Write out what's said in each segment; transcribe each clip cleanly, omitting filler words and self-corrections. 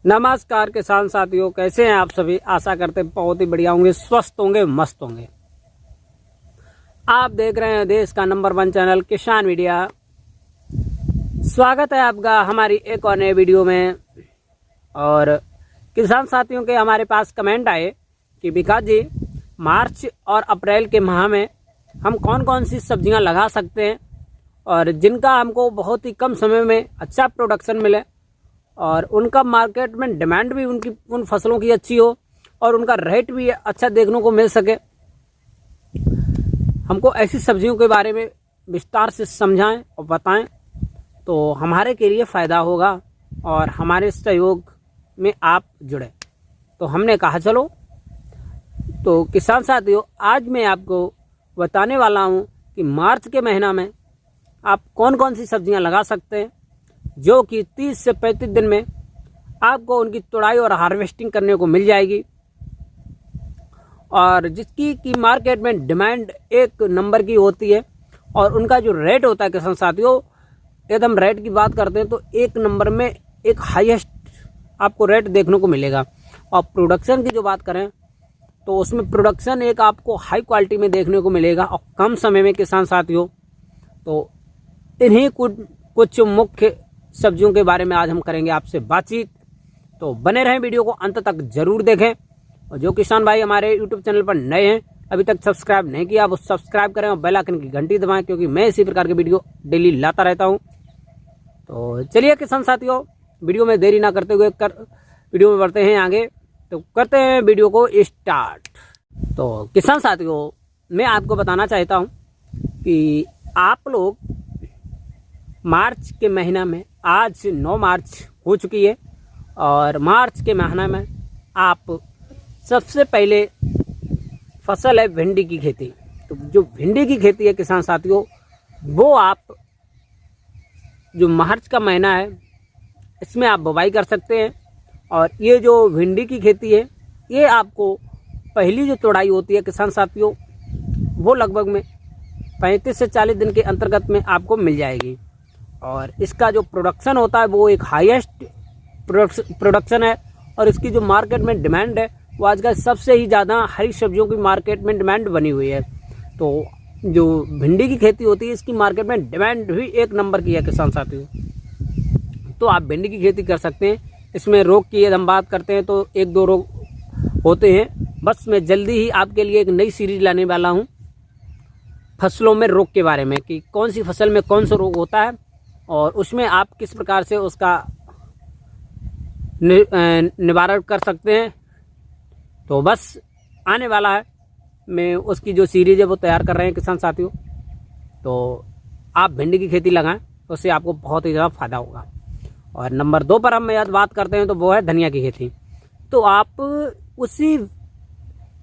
नमस्कार किसान साथियों, कैसे हैं आप सभी। आशा करते हैं बहुत ही बढ़िया होंगे, स्वस्थ होंगे, मस्त होंगे। आप देख रहे हैं देश का नंबर 1 चैनल किसान मीडिया। स्वागत है आपका हमारी एक और नए वीडियो में। और किसान साथियों के हमारे पास कमेंट आए कि विकास जी, मार्च और अप्रैल के माह में हम कौन कौन सी सब्जियां लगा सकते हैं और जिनका हमको बहुत ही कम समय में अच्छा प्रोडक्शन मिले और उनका मार्केट में डिमांड भी उन फसलों की अच्छी हो और उनका रेट भी अच्छा देखने को मिल सके। हमको ऐसी सब्जियों के बारे में विस्तार से समझाएं और बताएं तो हमारे के लिए फ़ायदा होगा और हमारे सहयोग में आप जुड़े। तो हमने कहा चलो, तो किसान साथियों, आज मैं आपको बताने वाला हूं कि मार्च के महीना में आप कौन कौन सी सब्जियां लगा सकते हैं जो कि 30 से 35 दिन में आपको उनकी तुड़ाई और हार्वेस्टिंग करने को मिल जाएगी और जिसकी की मार्केट में डिमांड एक नंबर की होती है और उनका जो रेट होता है किसान साथियों, एकदम रेट की बात करते हैं तो एक नंबर में एक हाईएस्ट आपको रेट देखने को मिलेगा। और प्रोडक्शन की जो बात करें तो उसमें प्रोडक्शन एक आपको हाई क्वालिटी में देखने को मिलेगा और कम समय में किसान साथियों। तो इन्हीं कुछ मुख्य सब्जियों के बारे में आज हम करेंगे आपसे बातचीत। तो बने रहें, वीडियो को अंत तक जरूर देखें। और जो किसान भाई हमारे यूट्यूब चैनल पर नए हैं, अभी तक सब्सक्राइब नहीं किया, वो सब्सक्राइब करें और बेल आइकन की घंटी दबाएं क्योंकि मैं इसी प्रकार के वीडियो डेली लाता रहता हूं। तो चलिए किसान साथियों, वीडियो में देरी ना करते हुए वीडियो में बढ़ते हैं आगे। तो करते हैं वीडियो को स्टार्ट। तो किसान साथियों, मैं आपको बताना चाहता हूँ कि आप लोग मार्च के महीना में, आज 9 मार्च हो चुकी है और मार्च के महीना में आप सबसे पहले फसल है भिंडी की खेती। तो जो भिंडी की खेती है किसान साथियों, वो आप जो मार्च का महीना है इसमें आप बुवाई कर सकते हैं। और ये जो भिंडी की खेती है, ये आपको पहली जो तुड़ाई होती है किसान साथियों, वो लगभग में 35 से 40 दिन के अंतर्गत में आपको मिल जाएगी। और इसका जो प्रोडक्शन होता है वो एक हाईएस्ट प्रोडक्शन है और इसकी जो मार्केट में डिमांड है वो आजकल सबसे ही ज़्यादा हरी सब्जियों की मार्केट में डिमांड बनी हुई है। तो जो भिंडी की खेती होती है इसकी मार्केट में डिमांड भी एक नंबर की है किसान साथियों। तो आप भिंडी की खेती कर सकते हैं। इसमें रोग की यदि हम बात करते हैं तो 1-2 रोग होते हैं। बस मैं जल्दी ही आपके लिए एक नई सीरीज लाने वाला हूँ फसलों में रोग के बारे में, कि कौन सी फसल में कौन सा रोग होता है और उसमें आप किस प्रकार से उसका निवारण कर सकते हैं। तो बस आने वाला है, मैं उसकी जो सीरीज है वो तैयार कर रहे हैं किसान साथियों। तो आप भिंडी की खेती लगाएं, उससे आपको बहुत ही ज़्यादा फायदा होगा। और नंबर 2 पर हम याद बात करते हैं तो वो है धनिया की खेती। तो आप उसी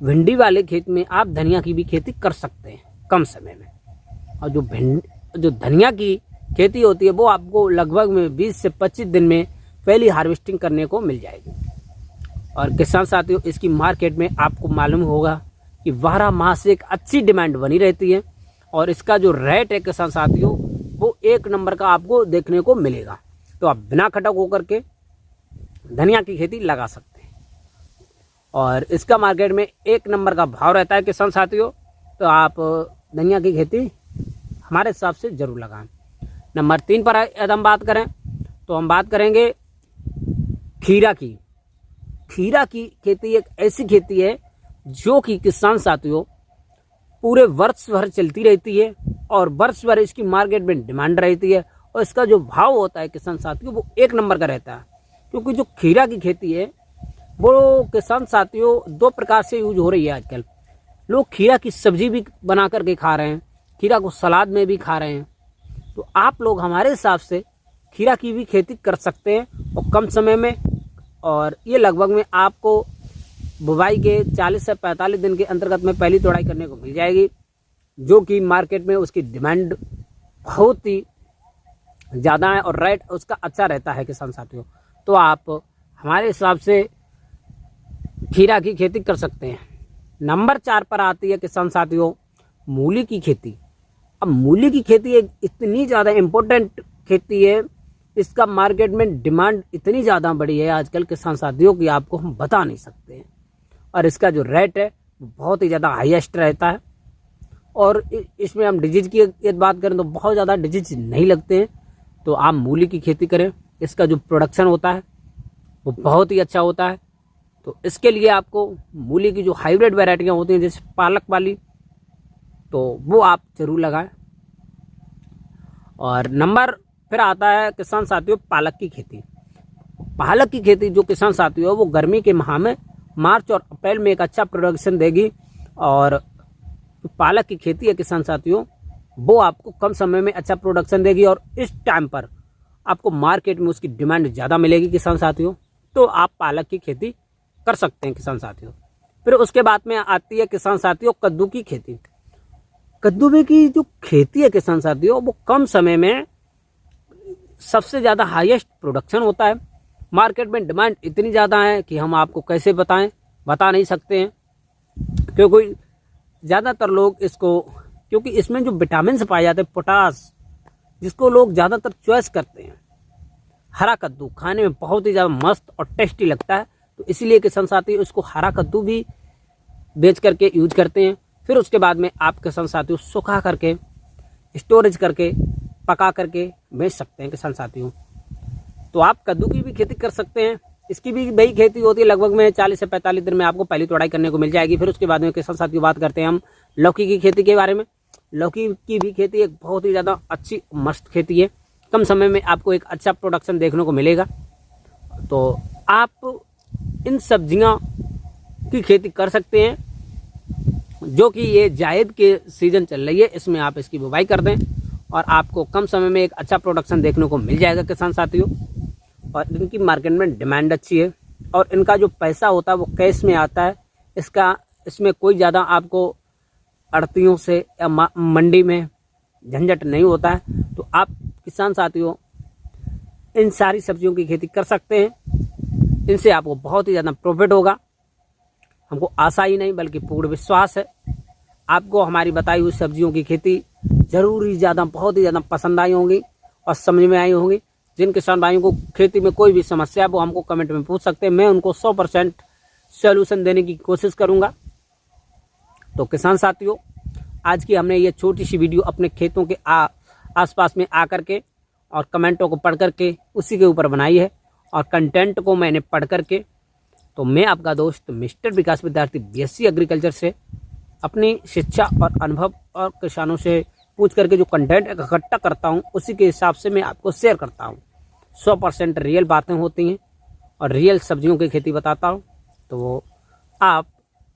भिंडी वाले खेत में आप धनिया की भी खेती कर सकते हैं कम समय में। और जो धनिया की खेती होती है वो आपको लगभग में 20 से 25 दिन में पहली हार्वेस्टिंग करने को मिल जाएगी। और किसान साथियों, इसकी मार्केट में आपको मालूम होगा कि 12 माह से एक अच्छी डिमांड बनी रहती है और इसका जो रेट है किसान साथियों वो एक नंबर का आपको देखने को मिलेगा। तो आप बिना खटक होकर के धनिया की खेती लगा सकते हैं और इसका मार्केट में एक नंबर का भाव रहता है किसान साथियों। तो आप धनिया की खेती हमारे हिसाब से ज़रूर लगाएं। नंबर 3 पर यदि हम बात करें तो हम बात करेंगे खीरा की। खीरा की खेती एक ऐसी खेती है जो कि किसान साथियों पूरे वर्ष भर चलती रहती है और वर्ष भर इसकी मार्केट में डिमांड रहती है और इसका जो भाव होता है किसान साथियों वो एक नंबर का रहता है। क्योंकि जो खीरा की खेती है वो किसान साथियों 2 प्रकार से यूज हो रही है आजकल। लोग खीरा की सब्जी भी बना करके खा रहे हैं, खीरा को सलाद में भी खा रहे हैं। तो आप लोग हमारे हिसाब से खीरा की भी खेती कर सकते हैं और कम समय में। और ये लगभग में आपको बुवाई के 40 से 45 दिन के अंतर्गत में पहली तुड़ाई करने को मिल जाएगी, जो कि मार्केट में उसकी डिमांड बहुत ही ज़्यादा है और रेट उसका अच्छा रहता है किसान साथियों। तो आप हमारे हिसाब से खीरा की खेती कर सकते हैं। नंबर 4 पर आती है किसान साथियों मूली की खेती। अब मूली की खेती एक इतनी ज़्यादा इम्पोर्टेंट खेती है इसका मार्केट में डिमांड इतनी ज़्यादा बड़ी है आजकल किसान साथियों की आपको हम बता नहीं सकते हैं। और इसका जो रेट है वो बहुत ही ज़्यादा हाईएस्ट रहता है। और इसमें हम डिजीज की बात करें तो बहुत ज़्यादा डिजीज नहीं लगते हैं। तो आप मूली की खेती करें, इसका जो प्रोडक्शन होता है वो बहुत ही अच्छा होता है। तो इसके लिए आपको मूली की जो हाइब्रिड वैरायटियाँ होती हैं जैसे पालक वाली, तो वो आप ज़रूर लगाएं। और नंबर फिर आता है किसान साथियों पालक की खेती। पालक की खेती जो किसान साथियों वो गर्मी के माह में मार्च और अप्रैल में एक अच्छा प्रोडक्शन देगी। और पालक की खेती है किसान साथियों वो आपको कम समय में अच्छा प्रोडक्शन देगी और इस टाइम पर आपको मार्केट में उसकी डिमांड ज़्यादा मिलेगी किसान साथियों। तो आप पालक की खेती कर सकते हैं किसान साथियों। फिर उसके बाद में आती है किसान साथियों कद्दू की खेती। कद्दू में की जो खेती है किसान साथियों वो कम समय में सबसे ज़्यादा हाईएस्ट प्रोडक्शन होता है। मार्केट में डिमांड इतनी ज़्यादा है कि हम आपको कैसे बता नहीं सकते हैं। क्योंकि ज़्यादातर लोग इसको, क्योंकि इसमें जो विटामिन पाए जाते हैं पोटास, जिसको लोग ज़्यादातर चॉइस करते हैं। हरा कद्दू खाने में बहुत ही ज़्यादा मस्त और टेस्टी लगता है। तो इसीलिए किसान साथी उसको हरा कद्दू भी बेच करके यूज करते हैं। फिर उसके बाद में आप किसान साथियों सुखा करके, स्टोरेज करके, पका करके बेच सकते हैं किसान साथियों। तो आप कद्दू की भी खेती कर सकते हैं। इसकी भी वही खेती होती है, लगभग में 40 से 45 दिन में आपको पहली तोड़ाई करने को मिल जाएगी। फिर उसके बाद में किसान साथियों बात करते हैं हम लौकी की खेती के बारे में। लौकी की भी खेती एक बहुत ही ज़्यादा अच्छी मस्त खेती है। कम समय में आपको एक अच्छा प्रोडक्शन देखने को मिलेगा। तो आप इन सब्जियां की खेती कर सकते हैं, जो कि ये जायद के सीजन चल रही है, इसमें आप इसकी बुवाई कर दें और आपको कम समय में एक अच्छा प्रोडक्शन देखने को मिल जाएगा किसान साथियों। और इनकी मार्केट में डिमांड अच्छी है और इनका जो पैसा होता है वो कैश में आता है। इसमें कोई ज़्यादा आपको आड़तियों से या मंडी में झंझट नहीं होता है। तो आप किसान साथियों इन सारी सब्जियों की खेती कर सकते हैं। इनसे आपको बहुत ही ज़्यादा प्रॉफिट होगा। हमको आशा ही नहीं बल्कि पूर्ण विश्वास है आपको हमारी बताई हुई सब्जियों की खेती ज़रूर ही ज़्यादा बहुत ही ज़्यादा पसंद आई होंगी और समझ में आई होंगी। जिन किसान भाइयों को खेती में कोई भी समस्या है वो हमको कमेंट में पूछ सकते हैं। मैं उनको 100% सॉल्यूशन देने की कोशिश करूंगा। तो किसान साथियों आज की हमने ये छोटी सी वीडियो अपने खेतों के आसपास में आकर के और कमेंटों को पढ़ करके उसी के ऊपर बनाई है। और कंटेंट को मैंने पढ़ करके, तो मैं आपका दोस्त मिस्टर विकास विद्यार्थी BSc एग्रीकल्चर से अपनी शिक्षा और अनुभव और किसानों से पूछ करके जो कंटेंट इकट्ठा करता हूँ उसी के हिसाब से मैं आपको शेयर करता हूँ। 100% रियल बातें होती हैं और रियल सब्जियों की खेती बताता हूँ। तो आप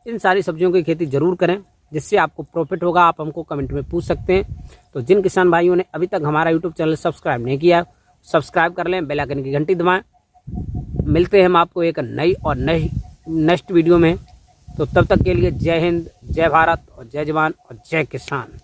इन सारी सब्जियों की खेती ज़रूर करें जिससे आपको प्रॉफिट होगा। आप हमको कमेंट में पूछ सकते हैं। तो जिन किसान भाइयों ने अभी तक हमारा यूट्यूब चैनल सब्सक्राइब नहीं किया, सब्सक्राइब कर लें, बेल आइकन की घंटी दबाएं। मिलते हैं हम आपको एक नई और नेक्स्ट वीडियो में। तो तब तक के लिए जय हिंद, जय भारत और जय जवान और जय किसान।